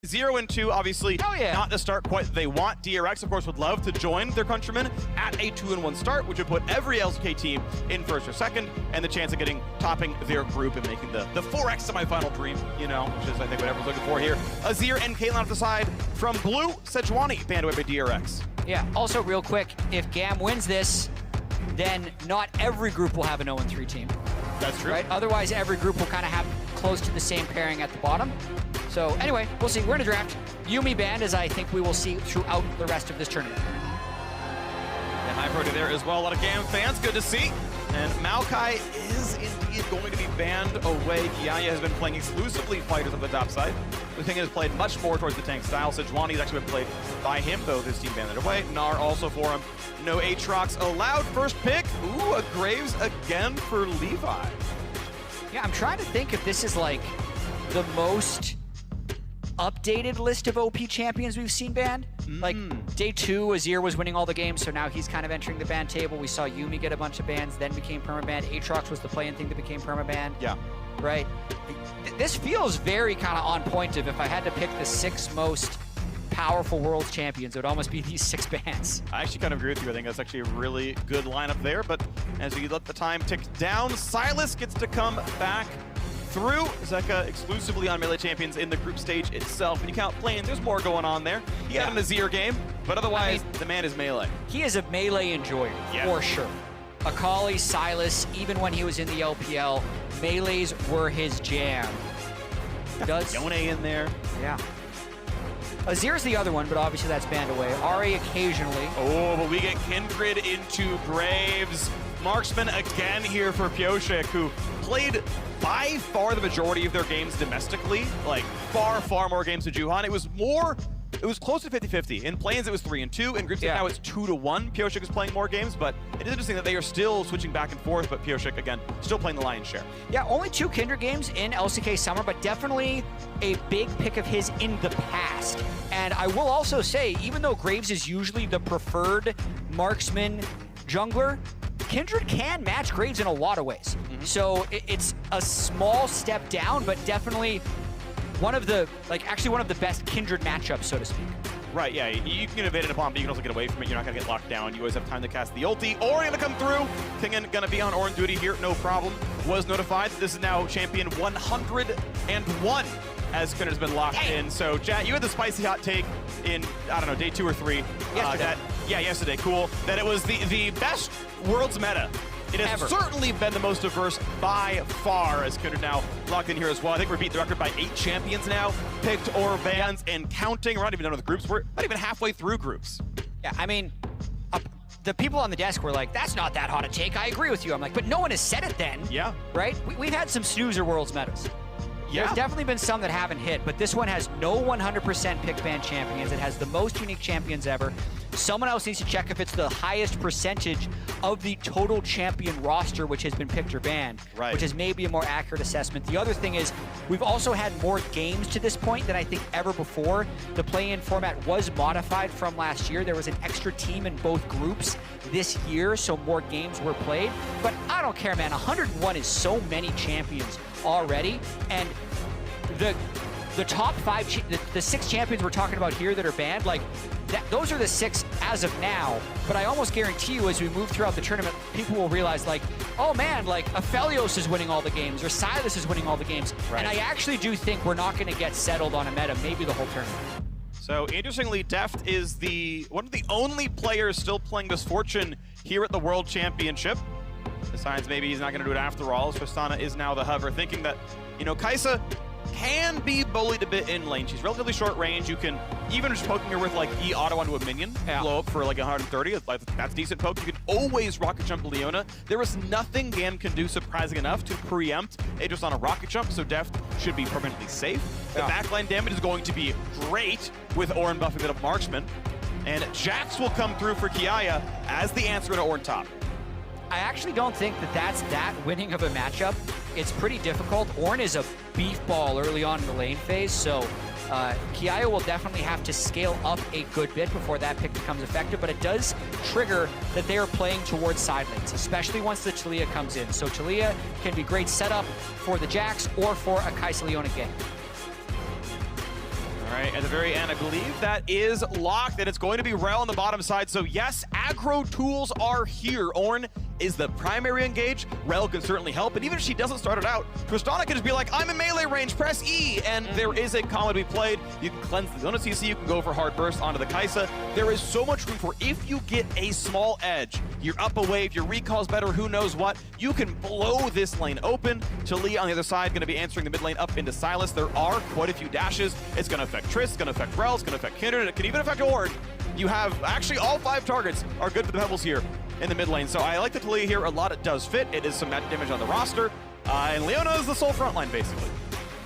0 and 2, obviously yeah. not the start quite they want. DRX, of course, would love to join their countrymen at a 2-1 start, which would put every LCK team in first or second, and the chance of topping their group and making the 4X semifinal dream, you know, which is, I think, what everyone's looking for here. Azir and Caitlyn off the side. From blue, Sejuani banned away by DRX. Yeah, also real quick, if GAM wins this, then not every group will have an 0-3 team. That's true. Right? Otherwise, every group will kind of have close to the same pairing at the bottom. So anyway, we'll see. We're in a draft. Yuumi banned, as I think we will see throughout the rest of this tournament. And high priority there as well. A lot of GAM fans. Good to see. And Maokai is indeed going to be banned away. Kiaya has been playing exclusively fighters on the top side. The thing has played much more towards the tank style. Sejuani has actually been played by him, though this team banned it away. Gnar also for him. No Aatrox allowed. First pick. Ooh, a Graves again for Levi. Yeah, I'm trying to think if this is like the most updated list of OP champions we've seen banned. Like day 2, Azir was winning all the games, so now he's kind of entering the ban table. We saw Yuumi get a bunch of bans, then became permabanned. Aatrox was the play-in thing that became permabanned. Yeah. Right? This feels very kind of on point of if I had to pick the 6 most powerful Worlds champions, it would almost be these 6 bans. I actually kind of agree with you. I think that's actually a really good lineup there, but as we let the time tick down, Sylas gets to come back through. Zeka exclusively on melee champions in the group stage itself. When you count playing, there's more going on there. He got an Azir game, but otherwise, the man is melee. He is a melee enjoyer, for sure. Akali, Sylas, even when he was in the LPL, melees were his jam. Does Yone in there. Yeah. Azir's the other one, but obviously that's banned away. Ahri occasionally. Oh, but we get Kindred into Graves. Marksman again here for Pioshik, who played by far the majority of their games domestically. Like, far, far more games than Juhan. It was close to 50-50. In play-ins, it was 3-2. In groups, now it's 2-1. Pioshik is playing more games, but it is interesting that they are still switching back and forth, but Pioshik, again, still playing the lion's share. Yeah, only 2 Kindred games in LCK Summer, but definitely a big pick of his in the past. And I will also say, even though Graves is usually the preferred marksman jungler, Kindred can match Graves in a lot of ways. So it's a small step down, but definitely one of the, actually one of the best Kindred matchups, so to speak. Right, yeah, you can evade it upon, but you can also get away from it. You're not gonna get locked down. You always have time to cast the ulti. Ori gonna come through. Tingen gonna be on Orin duty here, no problem. Was notified. This is now champion 101 as Kindred has been locked in. So, Jat, you had the spicy hot take in, I don't know, day 2 or 3. Yesterday. Yesterday, cool. That it was the best Worlds meta. It has certainly been the most diverse by far, as Kindred now locked in here as well. I think we beat the record by 8 champions now, picked or bans and counting. We're not even done with groups. We're not even halfway through groups. Yeah, I mean, the people on the desk were like, that's not that hot a take. I agree with you. I'm like, but no one has said it then. Yeah. Right? We've had some snoozer Worlds metas. Yeah. There's definitely been some that haven't hit, but this one has no 100% pick ban champions. It has the most unique champions ever. Someone else needs to check if it's the highest percentage of the total champion roster which has been picked or banned, which is maybe a more accurate assessment. The other thing is, we've also had more games to this point than I think ever before. The play-in format was modified from last year. There was an extra team in both groups this year, so more games were played. But I don't care, man. 101 is so many champions already, and the top 5, the 6 champions we're talking about here that are banned, those are the 6 as of now, but I almost guarantee you as we move throughout the tournament, people will realize oh man, Aphelios is winning all the games, or Sylas is winning all the games, and I actually do think we're not going to get settled on a meta, maybe the whole tournament. So interestingly, Deft is one of the only players still playing this Fortune here at the World Championship. Besides, maybe he's not going to do it after all. Tristana is now the hover, thinking that, Kai'Sa can be bullied a bit in lane. She's relatively short range. You can, even just poking her with E auto onto a minion, blow up for 130. That's decent poke. You can always rocket jump Leona. There is nothing GAM can do surprising enough to preempt Aegis on a rocket jump, so Deft should be permanently safe. The backline damage is going to be great with Orin buffing it up marksman. And Jax will come through for Kiaya as the answer to Orin top. I actually don't think that that's that winning of a matchup. It's pretty difficult. Ornn is a beef ball early on in the lane phase, so Kiaya will definitely have to scale up a good bit before that pick becomes effective, but it does trigger that they are playing towards side lanes, especially once the Taliyah comes in. So Taliyah can be great setup for the Jax or for a Kai'Sa Leona game. All right, at the very end, I believe that is locked, and it's going to be Rel on the bottom side. So yes, aggro tools are here. Ornn is the primary engage. Rel can certainly help, and even if she doesn't start it out, Tristana can just be like, I'm in melee range, press E, and there is a combo to be played. You can cleanse the zone of CC, you can go for hard burst onto the Kai'Sa. There is so much room for, if you get a small edge, you're up a wave, your recall's better, who knows what, you can blow this lane open. Taliyah on the other side going to be answering the mid lane up into Sylas. There are quite a few dashes. It's going to affect Triss, it's going to affect Rel, it's going to affect Kindred, it can even affect Ornn. You have, actually all 5 targets are good for the Pebbles here in the mid lane. So I like the Taliyah here a lot. It does fit. It is some magic damage on the roster. And Leona is the sole front line, basically.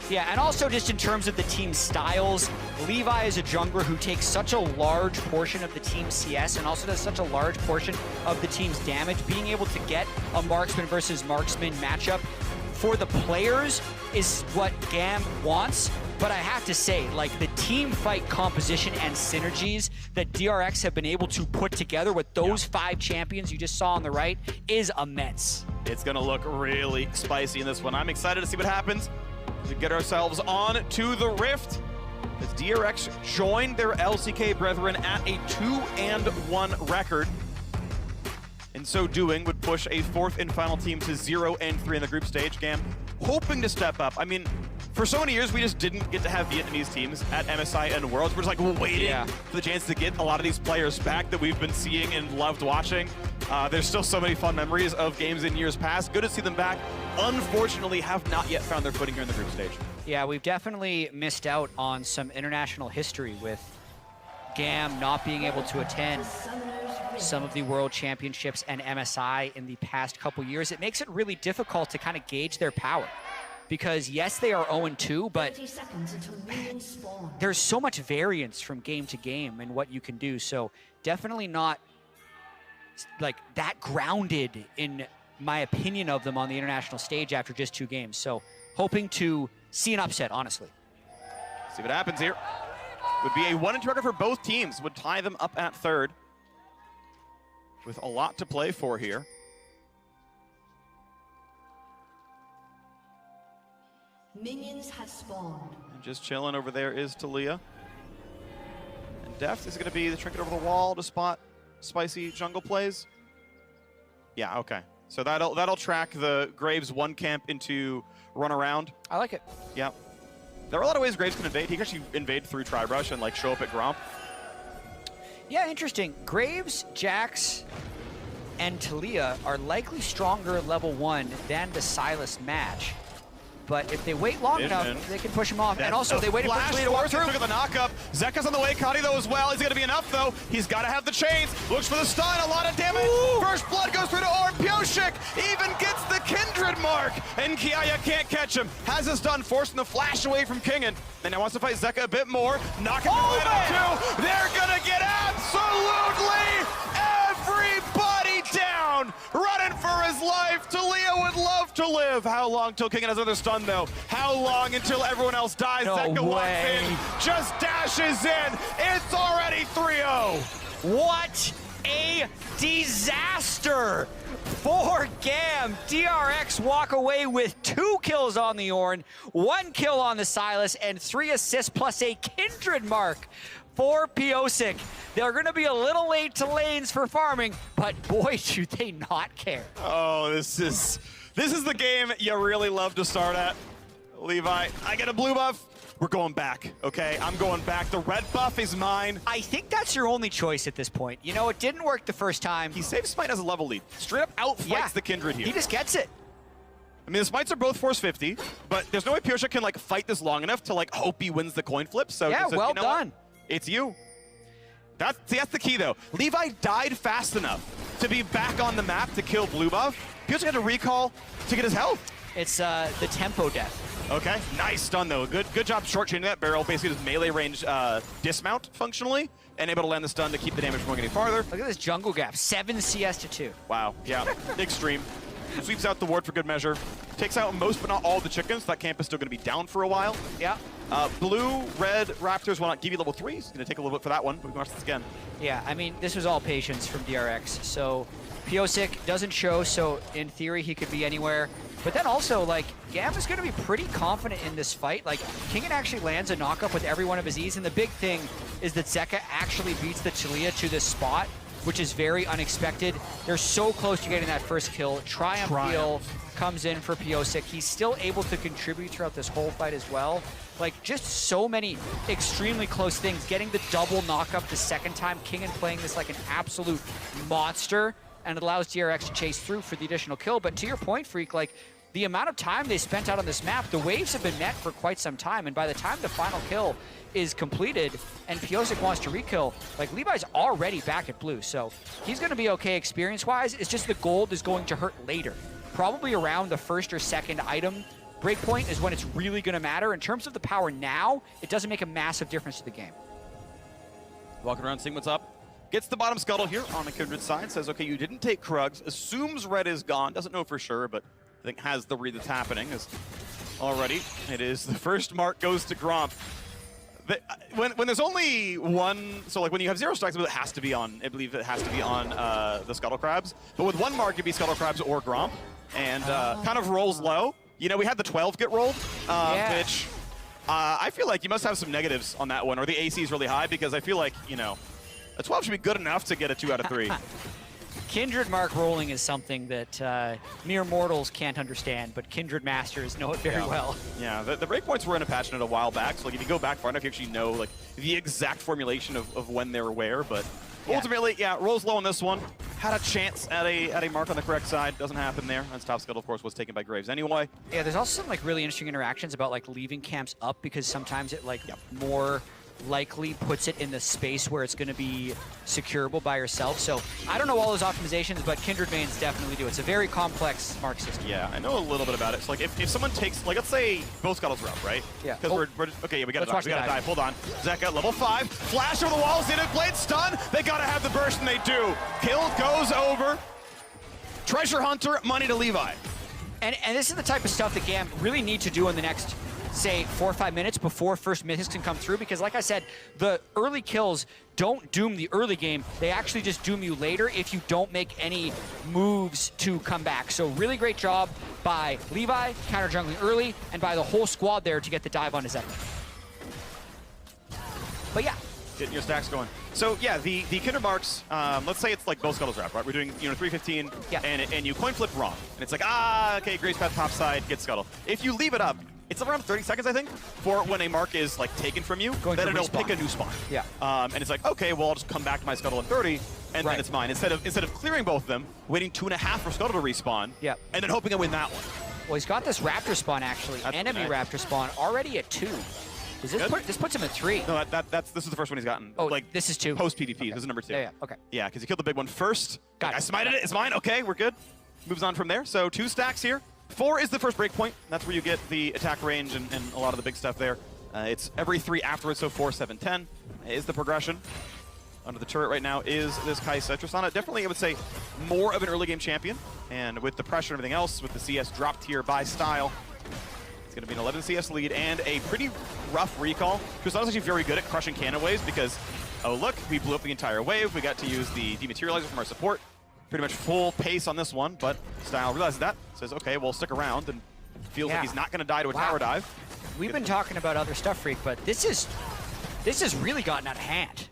Yeah, and also just in terms of the team styles, Levi is a jungler who takes such a large portion of the team's CS and also does such a large portion of the team's damage. Being able to get a marksman versus marksman matchup for the players is what GAM wants. But I have to say, like, the team fight composition and synergies that DRX have been able to put together with those 5 champions you just saw on the right is immense. It's going to look really spicy in this one. I'm excited to see what happens to get ourselves on to the Rift as DRX joined their LCK brethren at a 2-1 record. In so doing, would push a 4th and final team to 0-3 in the group stage. GAM hoping to step up. I mean, for so many years, we just didn't get to have Vietnamese teams at MSI and Worlds. We're just like waiting for the chance to get a lot of these players back that we've been seeing and loved watching. There's still so many fun memories of games in years past. Good to see them back. Unfortunately, have not yet found their footing here in the group stage. Yeah, we've definitely missed out on some international history with GAM not being able to attend some of the World Championships and MSI in the past couple years. It makes it really difficult to kind of gauge their power. Because yes, they are 0-2, but there's so much variance from game to game and what you can do. So definitely not like that grounded in my opinion of them on the international stage after just 2 games. So hoping to see an upset, honestly. See what happens here. Would be a 1-2 record for both teams. Would tie them up at 3rd. With a lot to play for here. Minions have spawned. And just chilling over there is Taliyah. And Deft is going to be the trinket over the wall to spot spicy jungle plays. Yeah, okay. So that'll track the Graves 1 camp into run around. I like it. Yeah. There are a lot of ways Graves can invade. He can actually invade through Tri-Brush and like show up at Gromp. Yeah, interesting. Graves, Jax, and Taliyah are likely stronger level 1 than the Sylas match. But if they wait long enough, they can push him off. And also, they waited for Taliyah to walk through. Look at the knockup. Zeka's on the way. Kani, though, as well. Is it going to be enough, though? He's got to have the chains. Looks for the stun. A lot of damage. Ooh. First blood goes through to Ornn. Pyosik even gets the Kindred mark. And Kiaya can't catch him. Has his stun, forcing the flash away from Kingen. And now wants to fight Zeka a bit more. Knocking him right out, too. They're going to get absolutely everybody down. Running for his life. Taliyah would love to live. How long till Kingen has another stun, though? How long until everyone else dies? No Zeka walks way. in, just dashes in. It's already 3-0. What a disaster for GAM. DRX walk away with 2 kills on the Ornn, 1 kill on the Sylas, and 3 assists plus a Kindred mark for Pyosik. They're going to be a little late to lanes for farming, but boy, do they not care. Oh, this is the game you really love to start at. Levi, I get a blue buff. We're going back, okay? I'm going back. The red buff is mine. I think that's your only choice at this point. You know, it didn't work the first time. He saves Smite as a level lead. Straight up outfights the Kindred here. He just gets it. I mean, the Smites are both force 50, but there's no way Pyosik can like fight this long enough to like hope he wins the coin flip. So yeah, well done. It's you. That's the key, though. Levi died fast enough to be back on the map to kill blue buff. Pyosik had to recall to get his health. It's the tempo death. Okay, nice stun, though. Good job short-chaining that barrel. Basically, just melee range dismount, functionally, and able to land the stun to keep the damage from going any farther. Look at this jungle gap, 7 CS to 2. Wow, yeah, extreme. Sweeps out the ward for good measure. Takes out most, but not all, the chickens. That camp is still going to be down for a while. Yeah. Blue, red Raptors will not give you level 3. It's going to take a little bit for that one, but we can watch this again. Yeah, I mean, this was all patience from DRX. So Pyosik doesn't show, so in theory, he could be anywhere. But then also, like, GAM is going to be pretty confident in this fight. Like, Kingen actually lands a knockup with every one of his E's, and the big thing is that Zeka actually beats the Taliyah to this spot, which is very unexpected. They're so close to getting that first kill. Triumph heal comes in for Piosik. He's still able to contribute throughout this whole fight as well. Like, just so many extremely close things. Getting the double knockup the second time, Kingen playing this like an absolute monster, and it allows DRX to chase through for the additional kill. But to your point, Freak, like, the amount of time they spent out on this map, the waves have been met for quite some time, and by the time the final kill is completed and Piosik wants to rekill, like, Levi's already back at blue, so he's going to be okay experience-wise. It's just the gold is going to hurt later. Probably around the first or second item breakpoint is when it's really going to matter. In terms of the power now, it doesn't make a massive difference to the game. Walking around, seeing what's up. Gets the bottom scuttle here on the Kindred side, says, okay, you didn't take Krugs, assumes red is gone, doesn't know for sure, but I think has the read that's happening. As already, it is the first mark goes to Gromp. When there's only one, so like when you have 0 stacks, it has to be on, I believe it has to be on the Scuttle Crabs. But with one mark, it'd be Scuttle Crabs or Gromp, and kind of rolls low. You know, we had the 12 get rolled, which I feel like you must have some negatives on that one, or the AC is really high, because I feel like, you know, a 12 should be good enough to get a 2 out of 3. Kindred mark rolling is something that mere mortals can't understand, but Kindred masters know it very well. Yeah, the breakpoints were in a patch note a while back, so like if you go back far enough, you actually know like the exact formulation of when they were where, but ultimately, rolls low on this one. Had a chance at a mark on the correct side. Doesn't happen there. That's top scuttle, of course, was taken by Graves anyway. Yeah, there's also some like really interesting interactions about like leaving camps up, because sometimes it like more likely puts it in the space where it's going to be securable by yourself. So I don't know all those optimizations, but Kindred mains definitely do. It's a very complex mark system. Yeah, I know a little bit about it. So like if someone takes, like let's say both scuttles are up, right? Yeah. Because we're okay, yeah, we gotta dive. We gotta dive. Hold on. Zeka, level 5. Flash over the walls, in it, blade stun. They gotta have the burst, and they do. Kill goes over. Treasure Hunter, money to Levi. And this is the type of stuff that GAM really need to do in the next, say, 4 or 5 minutes before first mythics can come through, because like I said, the early kills don't doom the early game. They actually just doom you later if you don't make any moves to come back. So really great job by Levi, counter jungling early, and by the whole squad there to get the dive on his Zeka. But yeah. Getting your stacks going. So yeah, the Kindred marks, let's say it's like both scuttles wrap, right? We're doing, you know, 315, and you coin flip wrong. And it's like, okay, Grace Path top side, get scuttle. If you leave it up, it's around 30 seconds, I think, for when a mark is like taken from you, then it'll pick a new spawn. Yeah. And it's like, okay, well, I'll just come back to my scuttle at 30, and then it's mine. Instead of clearing both of them, waiting 2.5 for scuttle to respawn, and then hoping I win that one. Well, he's got this raptor spawn actually, enemy raptor spawn already at 2. This puts him at 3. No, this is the first one he's gotten. Oh, like this is 2. Post PvP. This is number 2. Yeah, okay. Yeah, because he killed the big one first. Got I smited it. It's mine. Okay, we're good. Moves on from there. So 2 stacks here. 4 is the first breakpoint. That's where you get the attack range and a lot of the big stuff there. It's every 3 afterwards, so 4, 7, 10 is the progression. Under the turret right now is this Kai'Sa. Tristana, definitely, I would say, more of an early game champion. And with the pressure and everything else, with the CS dropped here by style, it's going to be an 11 CS lead and a pretty rough recall. Tristana's actually very good at crushing cannon waves because, oh look, we blew up the entire wave. We got to use the dematerializer from our support. Pretty much full pace on this one, but Style realizes that, says, okay, we'll stick around, and feels like he's not going to die to a tower dive. We've been talking about other stuff, Freak, but this has really gotten out of hand.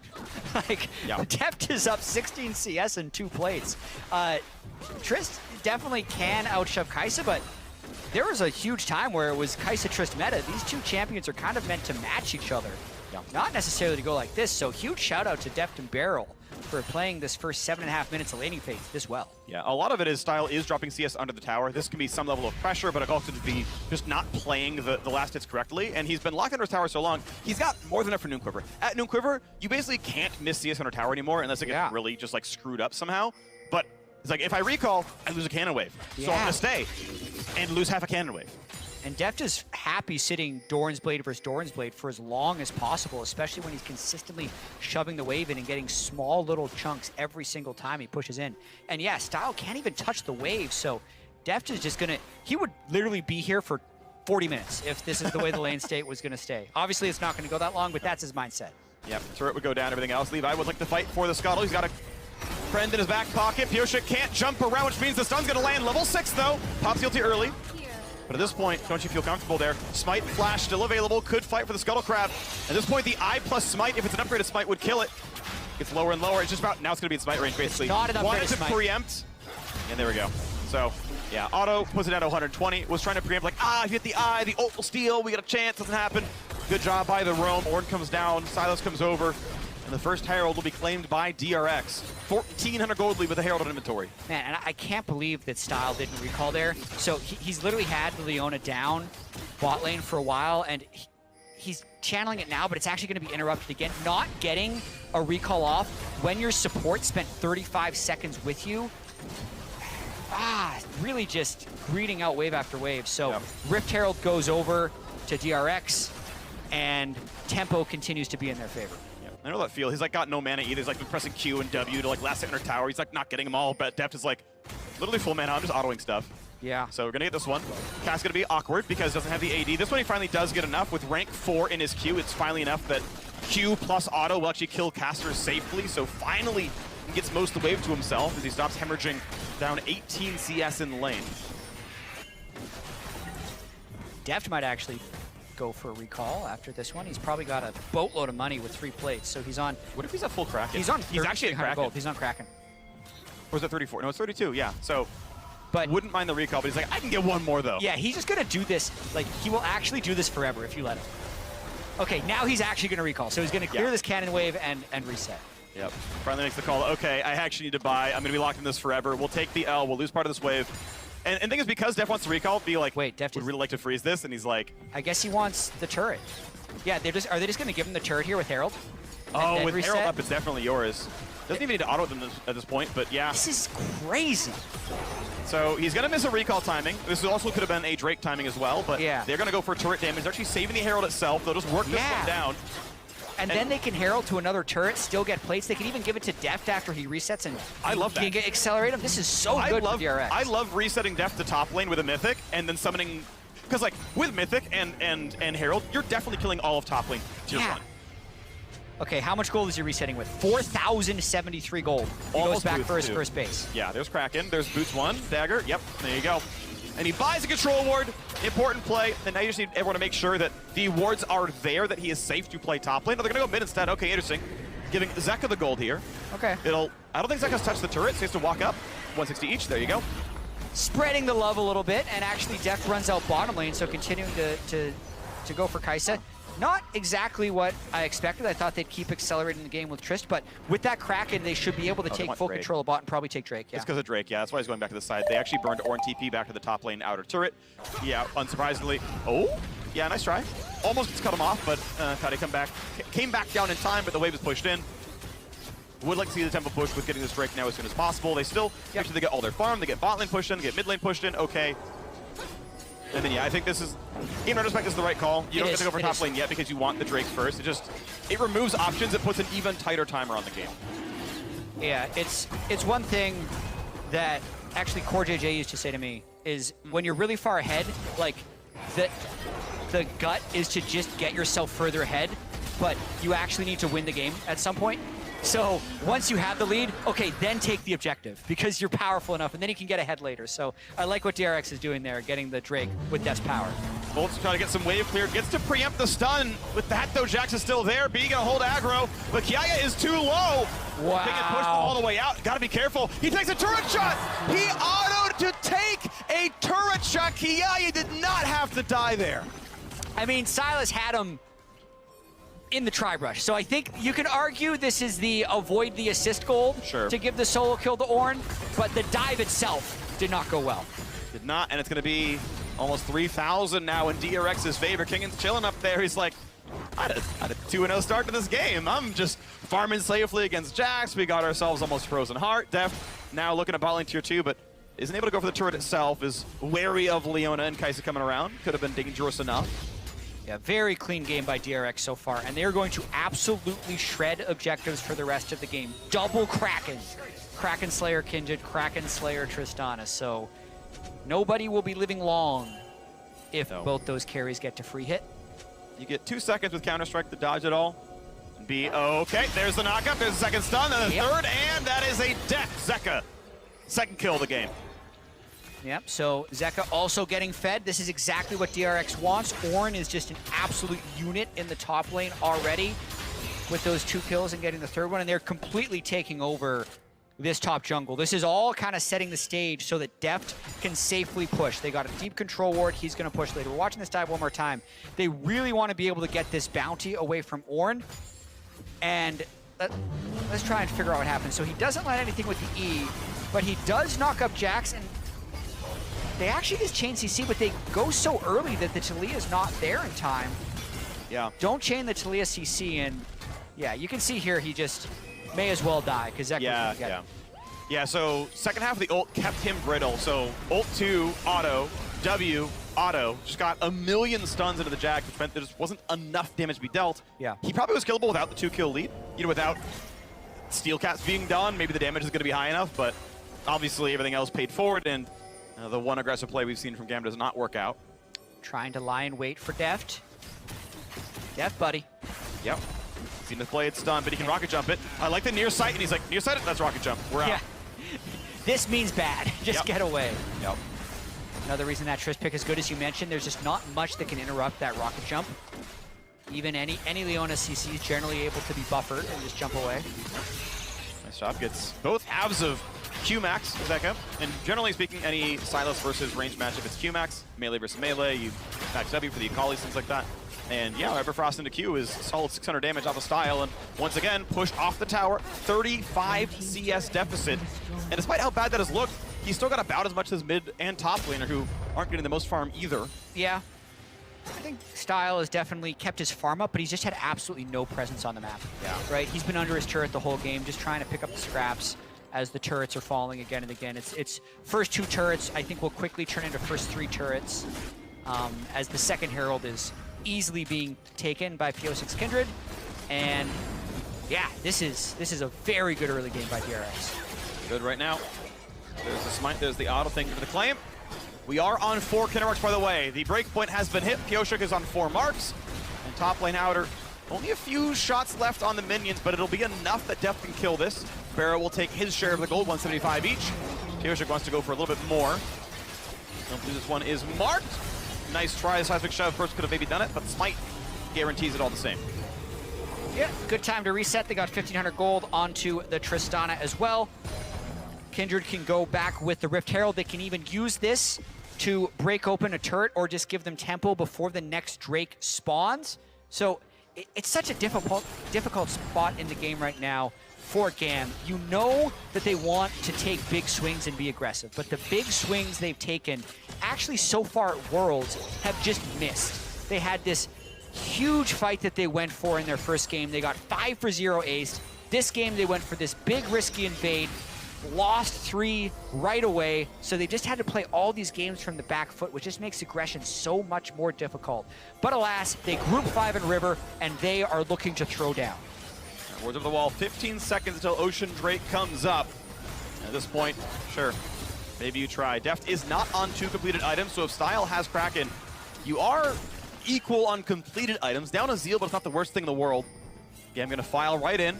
Like, Deft is up 16 CS in 2 plates. Trist definitely can outshove Kai'Sa, but there was a huge time where it was Kai'Sa-Trist meta. These 2 champions are kind of meant to match each other, not necessarily to go like this. So huge shout out to Deft and Barrel for playing this first 7.5 minutes of laning phase this well. Yeah, a lot of it is Style is dropping CS under the tower. This can be some level of pressure, but it also could be just not playing the last hits correctly. And he's been locked under his tower so long, he's got more than enough for Noon Quiver. At Noon Quiver, you basically can't miss CS under tower anymore unless it gets really just like screwed up somehow. But it's like, if I recall, I lose a cannon wave. So I'm gonna stay and lose half a cannon wave. And Deft is happy sitting Doran's Blade versus Doran's Blade for as long as possible, especially when he's consistently shoving the wave in and getting small little chunks every single time he pushes in. And yeah, Style can't even touch the wave, so Deft is just gonna, he would literally be here for 40 minutes if this is the way the lane state was gonna stay. Obviously it's not gonna go that long, but that's his mindset. Yep, turret would go down, everything else. Levi would like to fight for the scuttle. He's got a friend in his back pocket. Piosik can't jump around, which means the stun's gonna land. Level 6 though. Pops the ulti early. But at this point, don't you feel comfortable there? Smite, Flash still available, could fight for the Scuttle Crab. At this point, the I plus Smite, if it's an upgraded Smite, would kill it. Gets lower and lower. It's just about, now it's going to be in Smite range, basically. Not an upgraded Wanted to Smite. preempt, and there we go. So, yeah, Auto puts it at 120. Was trying to preempt, like, if you hit the eye, the ult will steal, we got a chance, doesn't happen. Good job by the roam. Ornn comes down, Silas comes over, and the first Herald will be claimed by DRX. 1,400 gold lead with a Herald on inventory. Man, and I can't believe that Style didn't recall there. So he's literally had Leona down bot lane for a while, and he's channeling it now, but it's actually going to be interrupted again. Not getting a recall off when your support spent 35 seconds with you. Really just breeding out wave after wave. So yep. Rift Herald goes over to DRX, and tempo continues to be in their favor. I know that feel. He's like got no mana either. He's like been pressing Q and W to like last hit under tower. He's like not getting them all, but Deft is like literally full mana. I'm just autoing stuff. Yeah. So we're gonna get this one. Cass gonna be awkward because he doesn't have the AD. This one he finally does get enough with rank 4 in his Q. It's finally enough that Q plus auto will actually kill casters safely. So finally he gets most of the wave to himself as he stops hemorrhaging down 18 CS in the lane. Deft might actually go for a recall after this one. He's probably got a boatload of money with 3 plates, so he's on. What if he's at full Kraken? He's on. He's actually at Kraken. Gold. He's on Kraken. Or is it 34? No, it's 32. Yeah. So, but wouldn't mind the recall, but he's like, I can get one more though. Yeah, he's just gonna do this. Like he will actually do this forever if you let him. Okay, now he's actually gonna recall. So he's gonna clear this cannon wave and reset. Yep. Finally makes the call. Okay, I actually need to buy. I'm gonna be locked in this forever. We'll take the L. We'll lose part of this wave. And the thing is, because Def wants to recall, be like, wait, Def would really like to freeze this, and he's like, I guess he wants the turret. Yeah, are they just gonna give him the turret here with Herald? Oh, with reset? Herald up, it's definitely yours. Doesn't even need to auto them at this point, but yeah. This is crazy. So he's gonna miss a recall timing. This also could have been a Drake timing as well, but yeah. They're gonna go for turret damage. They're actually saving the Herald itself. They'll just work this one down. And then they can Herald to another turret, still get plates. They can even give it to Deft after he resets and I love that. Accelerate him. This is so good for DRX. I love resetting Deft to top lane with a Mythic and then summoning, because like with Mythic and Herald, you're definitely killing all of top lane tier 1. Okay, how much gold is he resetting with? 4,073 gold. He goes back for his first base. Yeah, there's Kraken. There's Boots 1, Dagger. Yep, there you go. And he buys a control ward. Important play. And now you just need everyone to make sure that the wards are there, that he is safe to play top lane. Oh, they're going to go mid instead. Okay, interesting. Giving Zeka the gold here. Okay. I don't think Zeka's touched the turret, so he has to walk up. 160 each. There you go. Spreading the love a little bit, and actually Deft runs out bottom lane, so continuing to go for Kai'Sa. Not exactly what I expected. I thought they'd keep accelerating the game with Trist, but with that Kraken, they should be able to take full control of bot and probably take Drake. Yeah. It's because of Drake, yeah. That's why he's going back to the side. They actually burned Ornn TP back to the top lane outer turret. Yeah, unsurprisingly. Oh, yeah, nice try. Almost gets cut him off, but thought he came back down in time, but the wave is pushed in. Would like to see the tempo push with getting this Drake now as soon as possible. They still, make sure they get all their farm, they get bot lane pushed in, get mid lane pushed in, okay. And then, yeah, I think this is, in retrospect, this is the right call. You don't get to go for top lane yet because you want the Drake first. It removes options. It puts an even tighter timer on the game. Yeah, it's one thing that actually Core JJ used to say to me is when you're really far ahead, like the gut is to just get yourself further ahead, but you actually need to win the game at some point. So once you have the lead, okay, then take the objective because you're powerful enough, and then you can get ahead later. So I like what DRX is doing there, getting the Drake with Death's power. Bolt's trying to get some wave clear, gets to preempt the stun. With that though, Jax is still there, B gonna hold aggro, but Kiaya is too low. Wow. They get pushed all the way out, gotta be careful. He takes a turret shot! He autoed to take a turret shot. Kiaya did not have to die there. I mean, Silas had him in the tri-brush. So I think you can argue this is the avoid the assist gold to give the solo kill to Ornn, but the dive itself did not go well. Did not, and it's gonna be almost 3,000 now in DRX's favor. Kingan's chilling up there. He's like, I had a 2-0 start to this game. I'm just farming safely against Jax. We got ourselves almost Frozen Heart. Def now looking at bot lane tier 2, but isn't able to go for the turret itself, is wary of Leona and Kai'Sa coming around. Could have been dangerous enough. Yeah, very clean game by DRX so far, and they're going to absolutely shred objectives for the rest of the game. Double Kraken. Kraken Slayer Kindred, Kraken Slayer Tristana. So nobody will be living long if both those carries get to free hit. You get 2 seconds with Counter-Strike to dodge it all. Be okay, there's the knockup, there's the second stun, and the third, and that is a death Zeka. Second kill of the game. Yep, so Zeka also getting fed. This is exactly what DRX wants. Ornn is just an absolute unit in the top lane already with those 2 kills and getting the 3rd one, and they're completely taking over this top jungle. This is all kind of setting the stage so that Deft can safely push. They got a deep control ward. He's going to push later. We're watching this dive one more time. They really want to be able to get this bounty away from Ornn, and let's try and figure out what happens. So he doesn't land anything with the E, but he does knock up Jax, and they actually just chain CC, but they go so early that the Talia is not there in time. Yeah. Don't chain the Talia CC, and yeah, you can see here he just may as well die because Zeka Yeah, get him. Yeah, so second half of the ult kept him brittle. So ult 2, auto, W, auto. Just got a million stuns into the Jack, which meant there just wasn't enough damage to be dealt. Yeah. He probably was killable without the 2-kill lead. You know, without Steel Cats being done, maybe the damage is going to be high enough, but obviously everything else paid forward, and the one aggressive play we've seen from GAM does not work out. Trying to lie in wait for Deft. Deft, buddy. Yep. Seen the play, it's stunned, but he can rocket jump it. I like the near sight, and he's like, near sight it? That's rocket jump. We're out. Yeah. This means bad. Just get away. Yep. Another reason that Triss pick is good, as you mentioned, there's just not much that can interrupt that rocket jump. Even any Leona CC is generally able to be buffered and just jump away. Nice job. Gets both halves of Q-Max, Zeka. And generally speaking, any Sylas versus range matchup, it's Q-Max, melee versus melee. You max W for the Akali, things like that. And yeah, Everfrost into Q is solid 600 damage off of style, and once again, pushed off the tower, 35 CS deficit. And despite how bad that has looked, he's still got about as much as mid and top laner, who aren't getting the most farm either. Yeah. I think Style has definitely kept his farm up, but he's just had absolutely no presence on the map. Yeah. Right? He's been under his turret the whole game, just trying to pick up the scraps as the turrets are falling again and again. It's first 2 turrets, I think, will quickly turn into first 3 turrets, as the second Herald is easily being taken by PO6 Kindred. And yeah, this is a very good early game by DRX. Good right now. There's the smite, there's the auto, thank you for the claim. We are on 4 kinder marks, by the way. The breakpoint has been hit. Pioshik is on 4 marks. And top lane outer, only a few shots left on the minions, but it'll be enough that Deft can kill this. Barrow will take his share of the gold, 175 each. Pioshik wants to go for a little bit more. Don't believe this one is marked. Nice try, seismic shove. First could have maybe done it, but smite guarantees it all the same. Yeah, good time to reset. They got 1,500 gold onto the Tristana as well. Kindred can go back with the Rift Herald. They can even use this to break open a turret or just give them tempo before the next Drake spawns. So it's such a difficult spot in the game right now for GAM. You know that they want to take big swings and be aggressive, but the big swings they've taken actually so far at Worlds have just missed. They had this huge fight that they went for in their first game. They got 5 for 0 aced. This game they went for this big risky invade, lost 3 right away, so they just had to play all these games from the back foot, which just makes aggression so much more difficult. But alas, they group 5 in River, and they are looking to throw down. Words of the wall, 15 seconds until Ocean Drake comes up. At this point, sure, maybe you try. Deft is not on 2 completed items, so if Style has Kraken, you are equal on completed items. Down a Zeal, but it's not the worst thing in the world. Again, I'm going to file right in.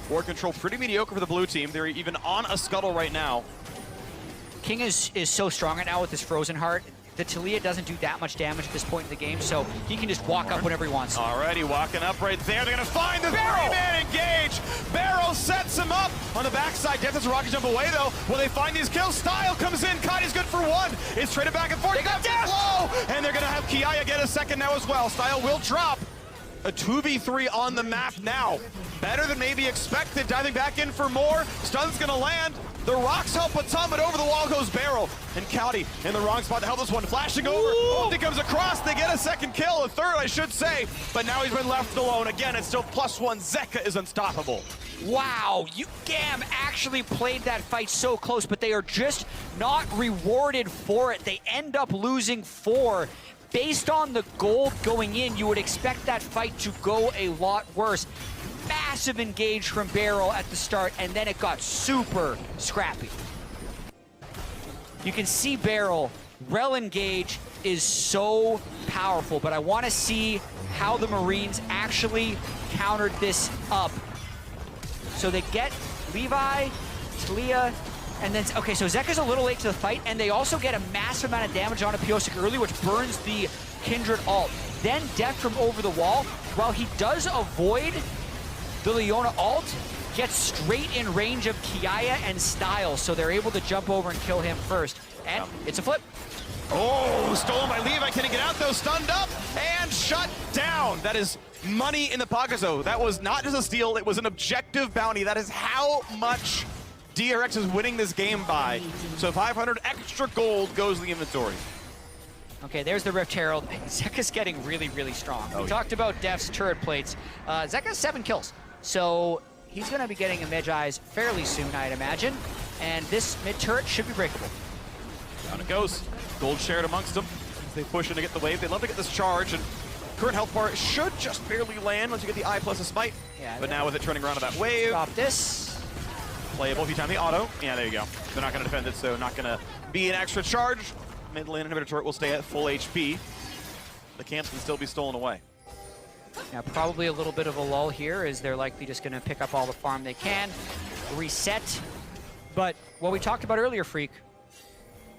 Board control pretty mediocre for the blue team. They're even on a scuttle right now. King is so strong right now with his Frozen Heart. The Talia doesn't do that much damage at this point in the game, so he can just walk up whenever he wants. Alrighty, walking up right there. They're going to find the 3-man engage. Barrow sets him up on the backside. Deft has a rocket jump away, though. Will they find these kills? Style comes in. Kai's good for 1. It's traded back and forth. They got Deft low, and they're going to have Kiaya get a second now as well. Style will drop. A 2v3 on the map now. Better than maybe expected. Diving back in for more. Stun's going to land. The rocks help a ton, but over the wall goes Barrow. And Cowdy in the wrong spot to help this one. Flashing over. He comes across. They get a second kill. A third, I should say. But now he's been left alone. Again, it's still +1. Zeka is unstoppable. Wow, GAM actually played that fight so close, but they are just not rewarded for it. They end up losing 4. Based on the gold going in, you would expect that fight to go a lot worse. Massive engage from Barrow at the start, and then it got super scrappy. You can see Barrow, Rel engage is so powerful, but I want to see how the Marines actually countered this up. So they get Levi, Talia, And then, okay, so Zeka's a little late to the fight, and they also get a massive amount of damage on Piosik early, which burns the Kindred ult. Then Deft from over the wall, while he does avoid the Leona ult, gets straight in range of Kiaya and Styles, so they're able to jump over and kill him first. And it's a flip. Oh, stolen by Levi. Can he get out though? Stunned up and shut down. That is money in the pocket. So that was not just a steal, it was an objective bounty. That is how much DRX is winning this game by. So 500 extra gold goes to the inventory. Okay, there's the Rift Herald. Zeka's getting really, really strong. We talked about Deft's turret plates. Zeka's 7 kills, so he's going to be getting a Magi-Eyes fairly soon, I'd imagine. And this mid-turret should be breakable. Down it goes. Gold shared amongst them. They push in to get the wave. They love to get this charge, and current health bar should just barely land once you get the eye plus a smite. Yeah, but now with it turning around to that wave. Drop this. Playable if you time the auto. Yeah, there you go. They're not going to defend it, so not going to be an extra charge. Mid lane inhibitor turret will stay at full HP. The camps can still be stolen away. Now, probably a little bit of a lull here, as they're likely just going to pick up all the farm they can, reset. But what we talked about earlier, Freak,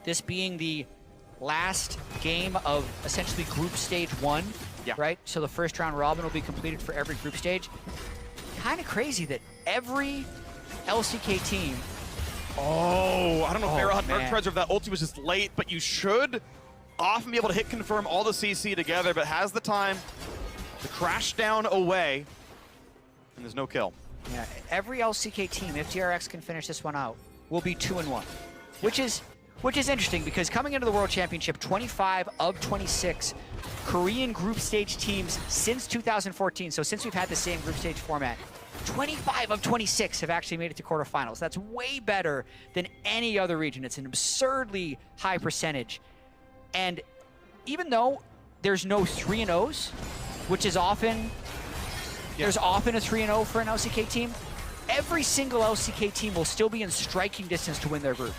this being the last game of essentially group stage 1, right? So the first round robin will be completed for every group stage. Kind of crazy that every LCK team. Oh, I don't know if Barrel had Arc Treads or if that ulti was just late, but you should often be able to hit confirm all the CC together, but has the time to crash down away, and there's no kill. Yeah, every LCK team, if DRX can finish this one out, will be 2-1, which is interesting because coming into the World Championship, 25 of 26 Korean group stage teams since 2014, so since we've had the same group stage format, 25 of 26 have actually made it to quarterfinals. That's way better than any other region. It's an absurdly high percentage. And even though there's no 3-0s, which is often, there's often a 3-0 for an LCK team, every single LCK team will still be in striking distance to win their group.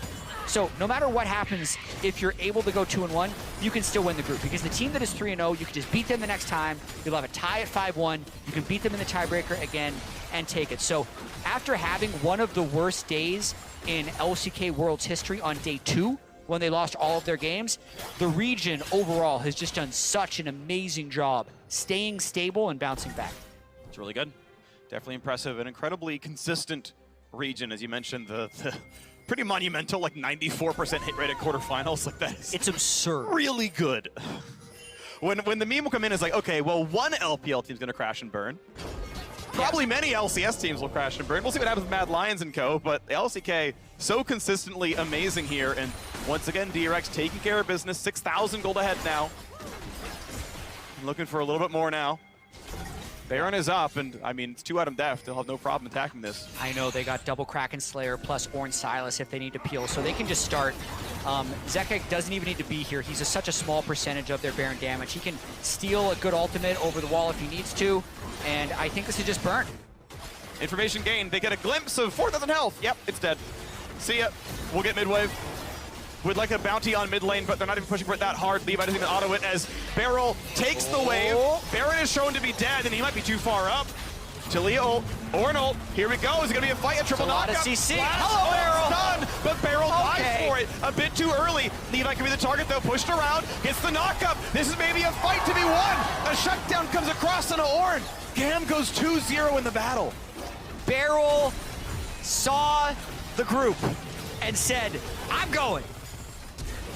So no matter what happens, if you're able to go 2-1, you can still win the group. Because the team that is 3-0, you can just beat them the next time. You'll have a tie at 5-1. You can beat them in the tiebreaker again and take it. So after having one of the worst days in LCK World's history on day 2, when they lost all of their games, the region overall has just done such an amazing job staying stable and bouncing back. It's really good. Definitely impressive. An incredibly consistent region, as you mentioned, the pretty monumental, like 94% hit rate at quarterfinals. Like that is, it's absurd. Really good. When the meme will come in, it's like, okay, well, one LPL team's gonna crash and burn. Probably many LCS teams will crash and burn. We'll see what happens with Mad Lions and co. But the LCK so consistently amazing here, and once again, DRX taking care of business. 6,000 gold ahead now. Looking for a little bit more now. Baron is up, and I mean, it's 2 Adam Deft. They'll have no problem attacking this. I know they got double Kraken Slayer plus Orange Silas if they need to peel, so they can just start. Zeka doesn't even need to be here. He's such a small percentage of their Baron damage. He can steal a good ultimate over the wall if he needs to, and I think this is just burn. Information gained. They get a glimpse of 4,000 health. Yep, it's dead. See ya. We'll get mid-wave. Would like a bounty on mid lane, but they're not even pushing for it that hard. Levi doesn't even auto it as Beryl takes the wave. Baron is shown to be dead, and he might be too far up. Talia ult, or an ult. Here we go. Is it going to be a fight? A triple knockup. A lot of CC. Hello, Beryl. Done, but Beryl dies for it a bit too early. Levi can be the target, though. Pushed around, gets the knockup. This is maybe a fight to be won. A shutdown comes across on Ornn. GAM goes 2-0 in the battle. Beryl saw the group and said, I'm going.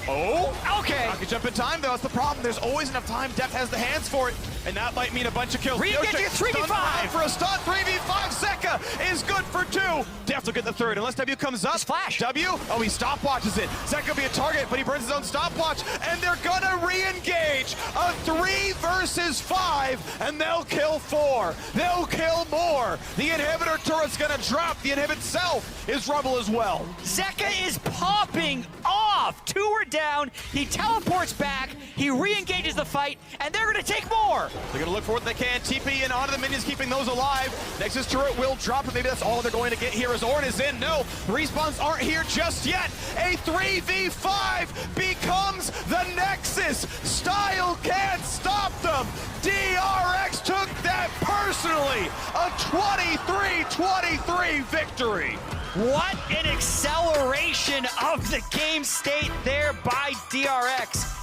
Oh, okay. I can jump in time, though. That's the problem. There's always enough time. Deft has the hands for it, and that might mean a bunch of kills. Re-engage 3v5 for a stun. 3v5. Zeka is good for 2. Deft will get the third, unless W comes up. Just flash. W, oh, he stopwatches it. Zeka will be a target, but he burns his own stopwatch, and they're gonna re-engage. A 3 versus 5, and they'll kill 4. They'll kill more. The inhibitor turret's gonna drop. The inhibit self is rubble as well. Zeka is popping off. 2 are down. He teleports back. He re-engages the fight, and they're going to take more. They're going to look for what they can. TP in onto the minions, keeping those alive. Nexus turret will drop, but maybe that's all they're going to get here as Ornn is in. No, respawns aren't here just yet. A 3v5 becomes the Nexus. Style can't stop them. DRX took that personally. personally a 23-23 victory. What an acceleration of the game state there by DRX.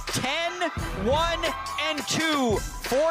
10-1-2 for